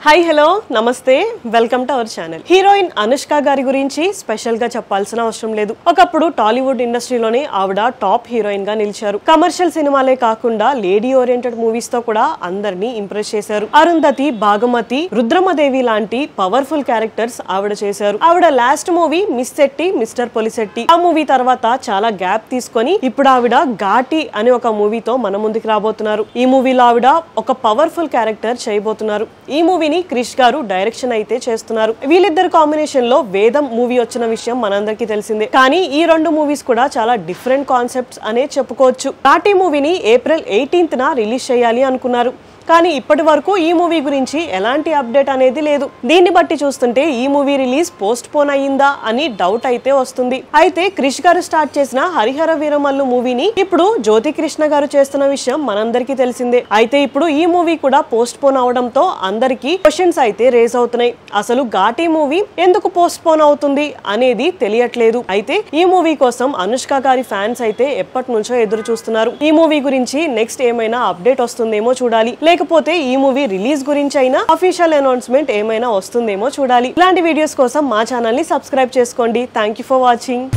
Hi hello నమస్తే welcome to our channel. Heroine Anushka గారి గురించి స్పెషల్ గా చెప్పాల్సిన అవసరం లేదు. ఒకప్పుడు టాలీవుడ్ ఇండస్ట్రీలోనే ఆవిడ టాప్ హీరోయిన్ గా నిలిచారు. కమర్షియల్ సినిమాలే కాకుండా లేడీ ఓరియంటెడ్ మూవీస్ తో కూడా అందరినీ ఇంప్రెస్ చేశారు. అరుంధతి, భాగమతి, రుద్రమదేవి లాంటి పవర్ఫుల్ క్యారెక్టర్స్ ఆవిడ చేశారు. ఆవిడ last movie miss Shetty mister Polishetty. ఆ మూవీ తర్వాత చాలా గ్యాప్ తీసుకొని ఇప్పుడు ఆవిడ ఘాటి అనే ఒక మూవీతో మన ముందుకు రాబోతున్నారు. ఈ మూవీలో ఆవిడ ఒక పవర్ఫుల్ క్యారెక్టర్ చేయబోతున్నారు. ఈ మూవీ క్రిష్ గారు డైరెక్షన్ అయితే చేస్తున్నారు. వీళ్ళిద్దరు కాంబినేషన్ లో వేదం మూవీ వచ్చిన విషయం మనందరికీ తెలిసిందే. కానీ ఈ రెండు మూవీస్ కూడా చాలా డిఫరెంట్ కాన్సెప్ట్స్ అనే చెప్పుకోవచ్చు. ఘాటి మూవీని ఏప్రిల్ 18న రిలీజ్ చేయాలి అనుకున్నారు. కానీ ఇప్పటి వరకు ఈ మూవీ గురించి ఎలాంటి అప్డేట్ అనేది లేదు. దీన్ని బట్టి చూస్తుంటే ఈ మూవీ రిలీజ్ పోస్ట్ పోన్ అయ్యిందా అని డౌట్ అయితే వస్తుంది. అయితే క్రిష్ గారు స్టార్ట్ చేసిన హరిహర వీరమల్లు మూవీని ఇప్పుడు జ్యోతి కృష్ణ గారు చేస్తున్న విషయం మనందరికీ తెలిసిందే. అయితే ఇప్పుడు ఈ మూవీ కూడా పోస్ట్ పోన్ అవడంతో అందరికీ క్వశ్చన్స్ అయితే రేజ్ అవుతున్నాయి. అసలు ఘాటి మూవీ ఎందుకు పోస్ట్ పోన్ అవుతుంది అనేది తెలియట్లేదు. అయితే ఈ మూవీ కోసం అనుష్క గారి ఫ్యాన్స్ అయితే ఎప్పటి నుంచో ఎదురు చూస్తున్నారు. ఈ మూవీ గురించి నెక్స్ట్ ఏమైనా అప్డేట్ వస్తుందేమో చూడాలి. లేకపోతే ఈ మూవీ రిలీజ్ గురించి అయినా అఫీషియల్ అనౌన్స్మెంట్ ఏమైనా వస్తుందేమో చూడాలి. ఇలాంటి వీడియోస్ కోసం మా ఛానల్ ని సబ్స్క్రైబ్ చేసుకోండి. Thank you for watching.